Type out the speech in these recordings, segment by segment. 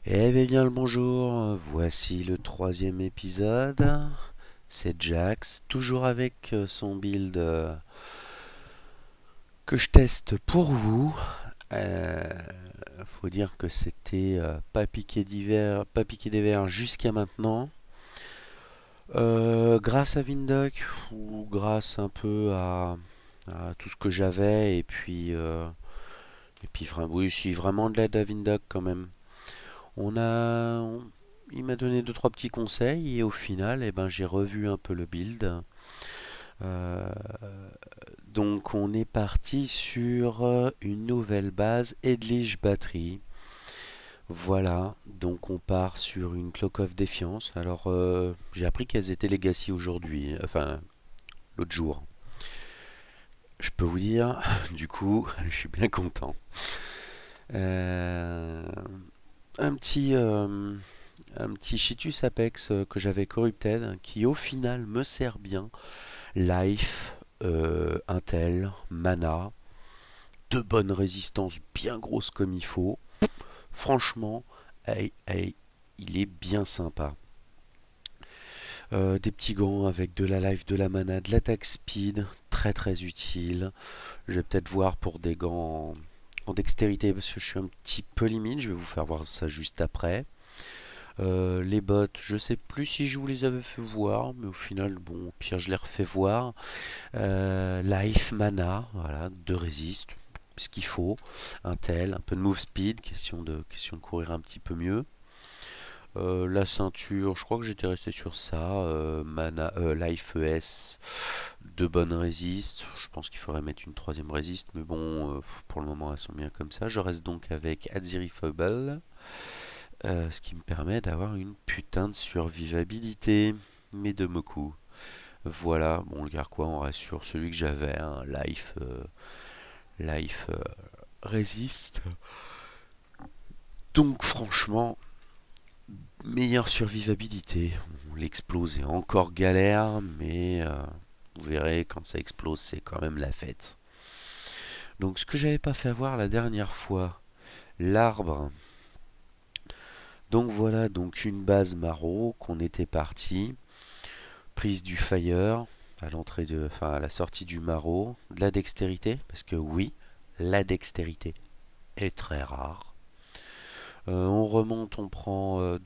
Eh bien le bonjour, voici le troisième épisode. C'est Jax, toujours avec son build que je teste pour vous. Euh, Faut dire que c'était pas piqué des verres jusqu'à maintenant. Grâce à Vindoc ou grâce un peu à tout ce que j'avais oui, je suis vraiment de l'aide à Vindoc quand même. On a, on- il m'a donné deux trois petits conseils et au final, j'ai revu un peu le build. Euh, donc on est parti sur une nouvelle base Edlige Battery. Voilà, donc on part sur une Cloak of Defiance. Alors j'ai appris qu'elles étaient Legacy aujourd'hui, enfin l'autre jour. Je peux vous dire, du coup, je suis bien content. Euh, un petit, euh, un petit Chitus Apex que j'avais corrupted qui au final me sert bien. Life, Intel, Mana, de bonnes résistances bien grosses comme il faut. Franchement, il est bien sympa. Des petits gants avec de la life, de la mana, de l'attaque speed, très très utile. Je vais peut-être voir pour des gants en dextérité parce que je suis un petit peu limite. Je vais vous faire voir ça juste après. Les bots, je sais plus si je vous les avais fait voir, mais au final, bon, au pire, je les refais voir. Life, mana, voilà, de résist, ce qu'il faut. Un tel, un peu de move speed, question de courir un petit peu mieux. La ceinture, je crois que j'étais resté sur ça. Mana, Life ES, de bonnes résist. Je pense qu'il faudrait mettre une troisième résist, mais bon, pour le moment, elles sont bien comme ça. Je reste donc avec Azerifable. Ce qui me permet d'avoir une putain de survivabilité, mais de Moku. Voilà, bon le Garquois on reste sur celui que j'avais, un Life Resist. Donc franchement, meilleure survivabilité. L'explose est encore galère, mais vous verrez quand ça explose c'est quand même la fête. Donc ce que j'avais pas fait voir la dernière fois, l'arbre. Donc voilà, donc une base Maro qu'on était parti. Prise du fire à l'entrée de, enfin à la sortie du maraud, de la dextérité, parce que oui, la dextérité est très rare. On remonte, on prend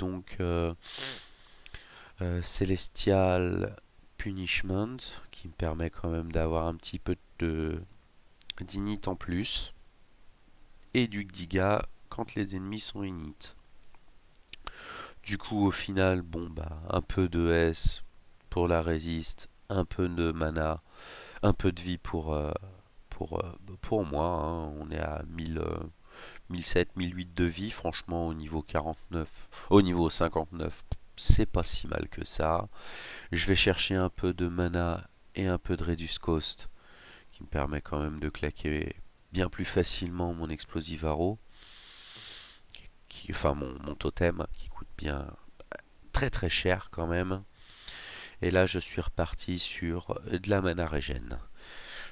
Celestial Punishment, qui me permet quand même d'avoir un petit peu de d'init en plus, et du Gdiga quand les ennemis sont init. Du coup, au final, bon bah, un peu de S pour la résiste, un peu de mana, un peu de vie pour moi, hein. On est à 1007, 1008 de vie, franchement au niveau 49, au niveau 59, c'est pas si mal que ça. Je vais chercher un peu de mana et un peu de Reduce Cost, qui me permet quand même de claquer bien plus facilement mon Explosive Arrow, enfin mon totem, qui coûte bien très très cher quand même. Et là je suis reparti sur de la mana régène.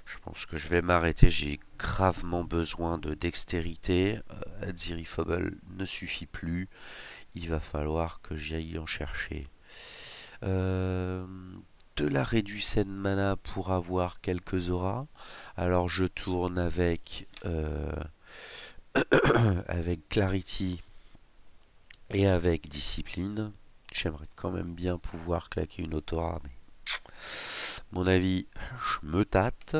Je pense que je vais m'arrêter, j'ai gravement besoin de dextérité. Zirifobble ne suffit plus, il va falloir que j'aille en chercher. Euh, de la réduction de mana pour avoir quelques auras. Alors je tourne avec Clarity et avec Discipline. J'aimerais quand même bien pouvoir claquer une autora, mais à mon avis, je me tâte.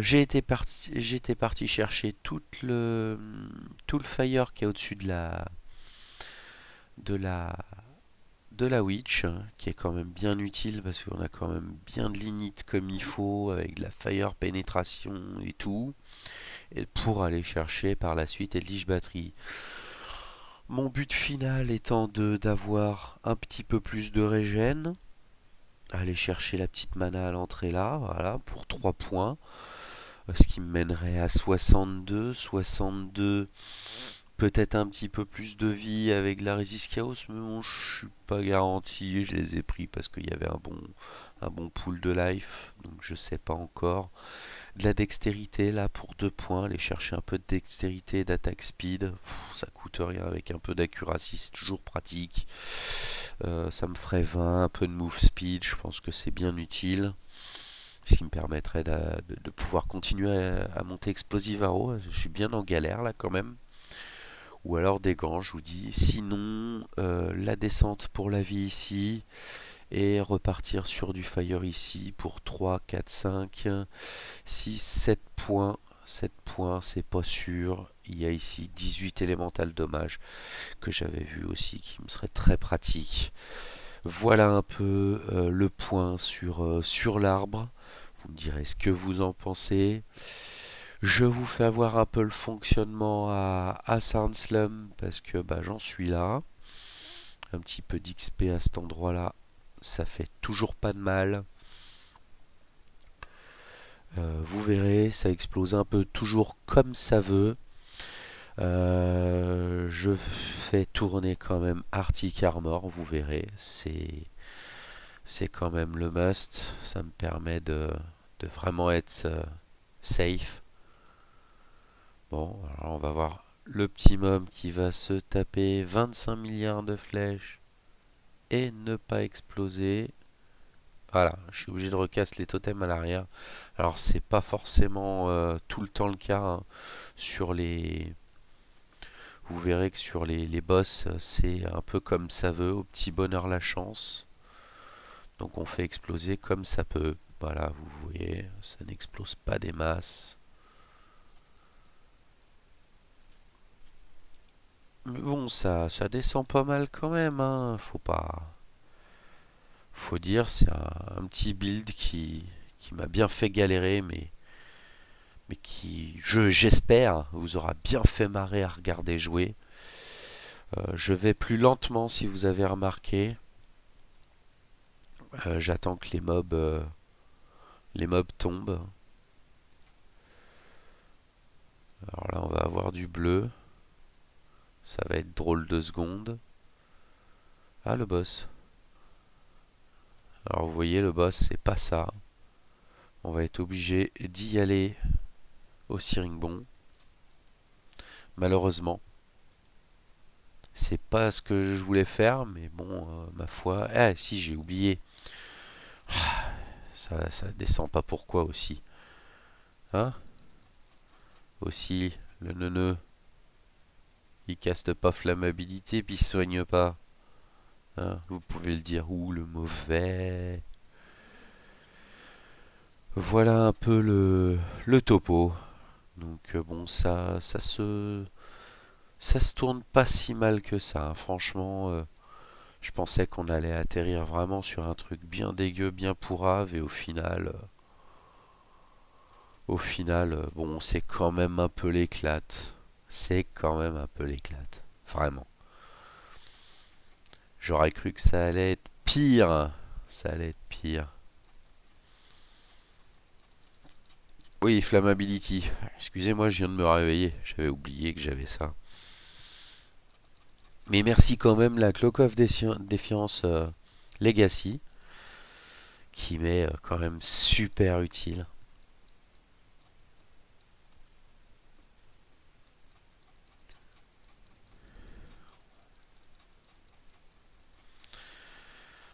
J'étais parti chercher tout le fire qui est au-dessus de la, de la witch, qui est quand même bien utile parce qu'on a quand même bien de l'init comme il faut, avec de la fire pénétration et tout, et pour aller chercher par la suite Edlige Battery. Mon but final étant d'avoir un petit peu plus de régène, aller chercher la petite mana à l'entrée là, voilà, pour 3 points. Ce qui me mènerait à 62, peut-être un petit peu plus de vie avec la Resist Chaos, mais bon, je suis pas garanti, je les ai pris parce qu'il y avait un bon pool de life, donc je sais pas encore. De la dextérité là pour 2 points, aller chercher un peu de dextérité et d'attaque speed, ça coûte rien avec un peu d'accuracy, c'est toujours pratique. Ça me ferait 20, un peu de move speed, je pense que c'est bien utile. Ce qui me permettrait de pouvoir continuer à monter Explosive Arrow. Je suis bien en galère là quand même. Ou alors des gants, je vous dis. Sinon, la descente pour la vie ici. Et repartir sur du fire ici pour 3, 4, 5, 6, 7 points. 7 points, c'est pas sûr. Il y a ici 18 élémental dommage que j'avais vu aussi qui me serait très pratique. Voilà un peu le point sur l'arbre. Vous me direz ce que vous en pensez. Je vous fais avoir un peu le fonctionnement à Soundslum parce que bah, j'en suis là. Un petit peu d'XP à cet endroit-là, ça fait toujours pas de mal. Vous verrez, ça explose un peu toujours comme ça veut. Je fais tourner quand même Arctic Armor, vous verrez, c'est quand même le must. Ça me permet de vraiment être safe. Bon, alors on va voir le petit môme qui va se taper 25 milliards de flèches et ne pas exploser. Voilà, je suis obligé de recasser les totems à l'arrière. Alors c'est pas forcément tout le temps le cas hein. Sur les... Vous verrez que sur les boss, c'est un peu comme ça veut, au petit bonheur la chance. Donc on fait exploser comme ça peut. Voilà, vous voyez, ça n'explose pas des masses. Mais bon, ça descend pas mal quand même, hein. Faut pas... Faut dire, c'est un petit build qui m'a bien fait galérer, mais qui, j'espère, vous aura bien fait marrer à regarder jouer. Je vais plus lentement si vous avez remarqué. J'attends que les mobs tombent. Alors là, on va avoir du bleu. Ça va être drôle 2 secondes. Ah, le boss. Alors vous voyez, le boss, c'est pas ça. On va être obligé d'y aller au Siringbon. Malheureusement. C'est pas ce que je voulais faire, mais bon, ma foi. Ah, si, j'ai oublié. Ça descend pas pourquoi aussi. Hein? Aussi, le neuneu. Il caste pas flammabilité, puis il soigne pas. Hein? Vous pouvez le dire, ou le mauvais. Voilà un peu le topo. Donc bon, ça se tourne pas si mal que ça, hein. Franchement, je pensais qu'on allait atterrir vraiment sur un truc bien dégueu, bien pourrave, et au final, bon, c'est quand même un peu l'éclate. C'est quand même un peu l'éclate. Vraiment. J'aurais cru que ça allait être pire. Ça allait être pire. Oui, Flammability. Excusez-moi, je viens de me réveiller. J'avais oublié que j'avais ça. Mais merci quand même la Cloak of Defiance Legacy, qui m'est quand même super utile.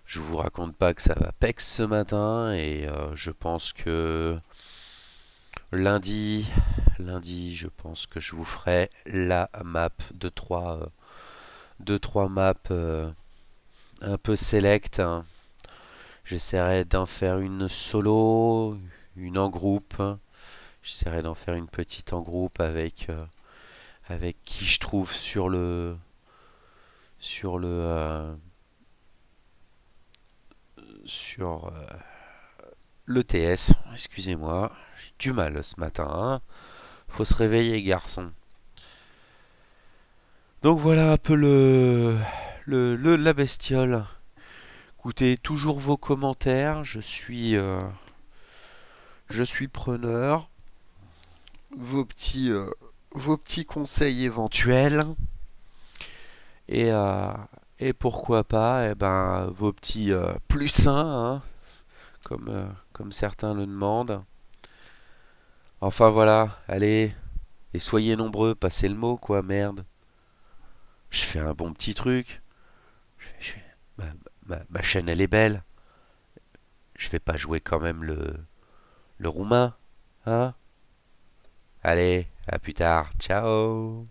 Je vous raconte pas que ça va pex ce matin et je pense que lundi, je pense que je vous ferai la map de trois maps un peu select, hein. J'essaierai d'en faire une solo, une en groupe. J'essaierai d'en faire une petite en groupe avec qui je trouve sur le sur l'ETS. Excusez-moi, j'ai du mal ce matin, hein. Faut se réveiller, garçon. Donc voilà un peu la bestiole. Écoutez, toujours vos commentaires. Je suis preneur. Vos petits, euh, vos petits conseils éventuels. Et, euh, et pourquoi pas, eh ben, vos petits plus sains, hein, comme certains le demandent. Enfin voilà, allez, et soyez nombreux, passez le mot quoi, merde. Je fais un bon petit truc. Je fais- ma, ma chaîne elle est belle. Je vais pas jouer quand même le roumain, hein? Allez, à plus tard, ciao.